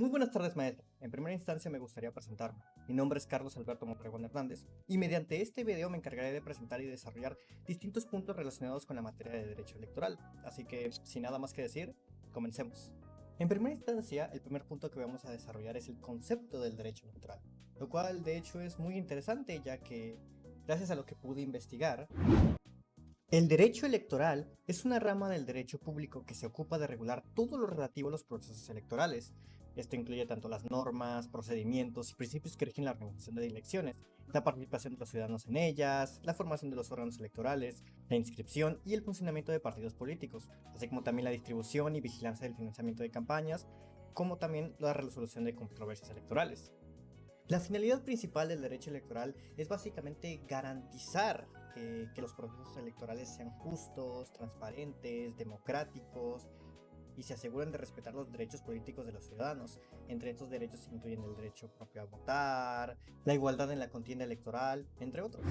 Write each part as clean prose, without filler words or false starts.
Muy buenas tardes, maestro. En primera instancia me gustaría presentarme. Mi nombre es Carlos Alberto Mondragón Hernández y mediante este video me encargaré de presentar y desarrollar distintos puntos relacionados con la materia de derecho electoral. Así que, sin nada más que decir, comencemos. En primera instancia, el primer punto que vamos a desarrollar es el concepto del derecho electoral, lo cual de hecho es muy interesante ya que, gracias a lo que pude investigar, el derecho electoral es una rama del derecho público que se ocupa de regular todo lo relativo a los procesos electorales. Esto incluye tanto las normas, procedimientos y principios que rigen la organización de elecciones, la participación de los ciudadanos en ellas, la formación de los órganos electorales, la inscripción y el funcionamiento de partidos políticos, así como también la distribución y vigilancia del financiamiento de campañas, como también la resolución de controversias electorales. La finalidad principal del derecho electoral es básicamente garantizar que los procesos electorales sean justos, transparentes, democráticos y se aseguren de respetar los derechos políticos de los ciudadanos. Entre estos derechos se incluyen el derecho propio a votar, la igualdad en la contienda electoral, entre otros.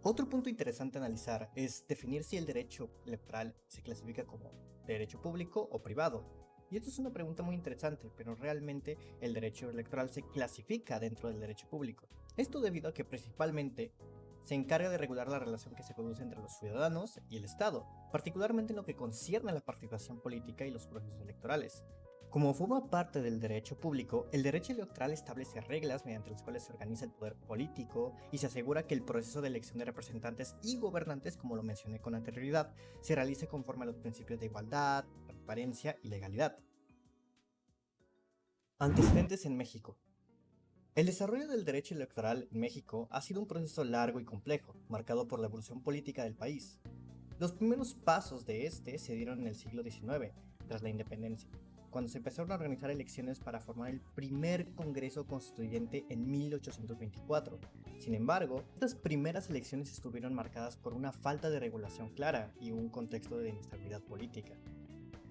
Otro punto interesante a analizar es definir si el derecho electoral se clasifica como derecho público o privado. Y esto es una pregunta muy interesante, pero realmente el derecho electoral se clasifica dentro del derecho público. Esto debido a que principalmente se encarga de regular la relación que se produce entre los ciudadanos y el Estado, particularmente en lo que concierne a la participación política y los procesos electorales. Como forma parte del derecho público, el derecho electoral establece reglas mediante las cuales se organiza el poder político y se asegura que el proceso de elección de representantes y gobernantes, como lo mencioné con anterioridad, se realice conforme a los principios de igualdad, transparencia y legalidad. Antecedentes en México. El desarrollo del derecho electoral en México ha sido un proceso largo y complejo, marcado por la evolución política del país. Los primeros pasos de este se dieron en el siglo XIX, tras la independencia, cuando se empezaron a organizar elecciones para formar el primer Congreso Constituyente en 1824. Sin embargo, estas primeras elecciones estuvieron marcadas por una falta de regulación clara y un contexto de inestabilidad política.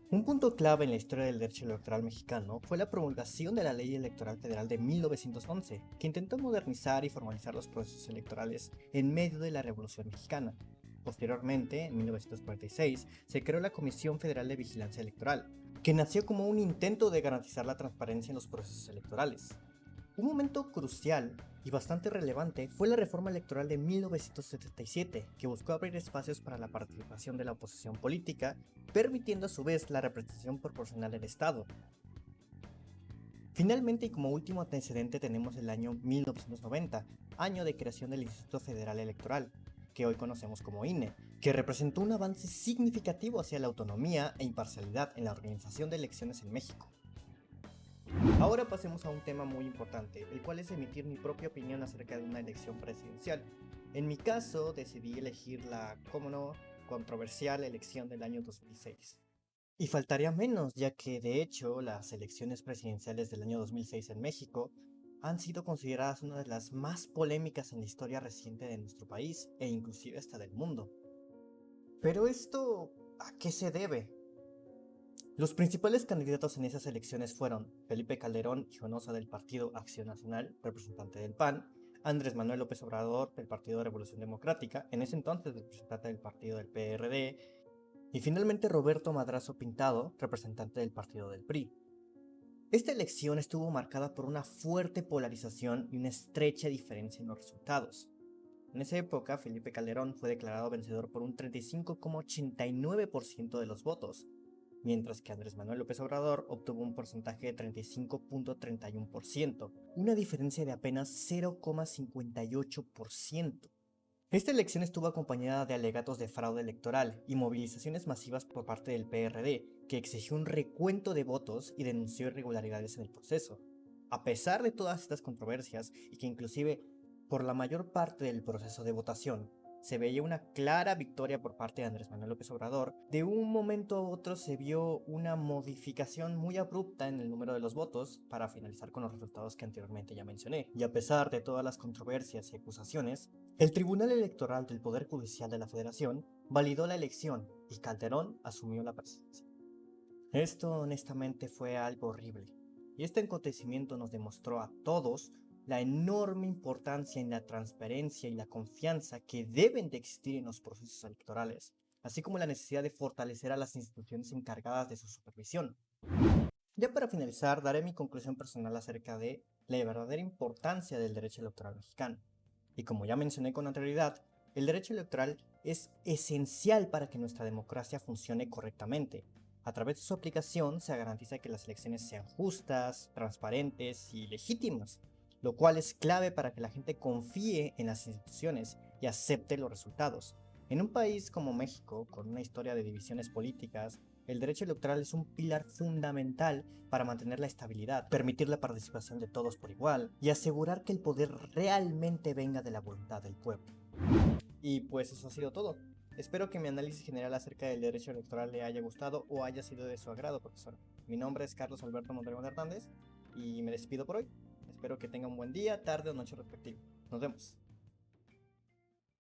Un punto clave en la historia del derecho electoral mexicano fue la promulgación de la Ley Electoral Federal de 1911, que intentó modernizar y formalizar los procesos electorales en medio de la Revolución Mexicana. Posteriormente, en 1946, se creó la Comisión Federal de Vigilancia Electoral, que nació como un intento de garantizar la transparencia en los procesos electorales. Un momento crucial y bastante relevante fue la reforma electoral de 1977, que buscó abrir espacios para la participación de la oposición política, permitiendo a su vez la representación proporcional del Estado. Finalmente, y como último antecedente, tenemos el año 1990, año de creación del Instituto Federal Electoral, que hoy conocemos como INE, que representó un avance significativo hacia la autonomía e imparcialidad en la organización de elecciones en México. Ahora pasemos a un tema muy importante, el cual es emitir mi propia opinión acerca de una elección presidencial. En mi caso, decidí elegir la, cómo no, controversial elección del año 2006. Y faltaría menos, ya que de hecho las elecciones presidenciales del año 2006 en México han sido consideradas una de las más polémicas en la historia reciente de nuestro país e inclusive hasta del mundo. Pero esto, ¿a qué se debe? Los principales candidatos en esas elecciones fueron Felipe Calderón Hinojosa del Partido Acción Nacional, representante del PAN, Andrés Manuel López Obrador del Partido de Revolución Democrática, en ese entonces representante del partido del PRD, y finalmente Roberto Madrazo Pintado, representante del partido del PRI. Esta elección estuvo marcada por una fuerte polarización y una estrecha diferencia en los resultados. En esa época, Felipe Calderón fue declarado vencedor por un 35,89% de los votos, mientras que Andrés Manuel López Obrador obtuvo un porcentaje de 35,31%, una diferencia de apenas 0,58%. Esta elección estuvo acompañada de alegatos de fraude electoral y movilizaciones masivas por parte del PRD, que exigió un recuento de votos y denunció irregularidades en el proceso. A pesar de todas estas controversias y que inclusive por la mayor parte del proceso de votación se veía una clara victoria por parte de Andrés Manuel López Obrador, de un momento a otro se vio una modificación muy abrupta en el número de los votos para finalizar con los resultados que anteriormente ya mencioné. Y a pesar de todas las controversias y acusaciones, el Tribunal Electoral del Poder Judicial de la Federación validó la elección y Calderón asumió la presidencia. Esto honestamente fue algo horrible, y este acontecimiento nos demostró a todos la enorme importancia en la transparencia y la confianza que deben de existir en los procesos electorales, así como la necesidad de fortalecer a las instituciones encargadas de su supervisión. Ya para finalizar, daré mi conclusión personal acerca de la verdadera importancia del derecho electoral mexicano. Y como ya mencioné con anterioridad, el derecho electoral es esencial para que nuestra democracia funcione correctamente. A través de su aplicación se garantiza que las elecciones sean justas, transparentes y legítimas, lo cual es clave para que la gente confíe en las instituciones y acepte los resultados. En un país como México, con una historia de divisiones políticas, el derecho electoral es un pilar fundamental para mantener la estabilidad, permitir la participación de todos por igual y asegurar que el poder realmente venga de la voluntad del pueblo. Y pues eso ha sido todo. Espero que mi análisis general acerca del derecho electoral le haya gustado o haya sido de su agrado, profesor. Mi nombre es Carlos Alberto Mondragón Hernández y me despido por hoy. Espero que tenga un buen día, tarde o noche respectivo. Nos vemos.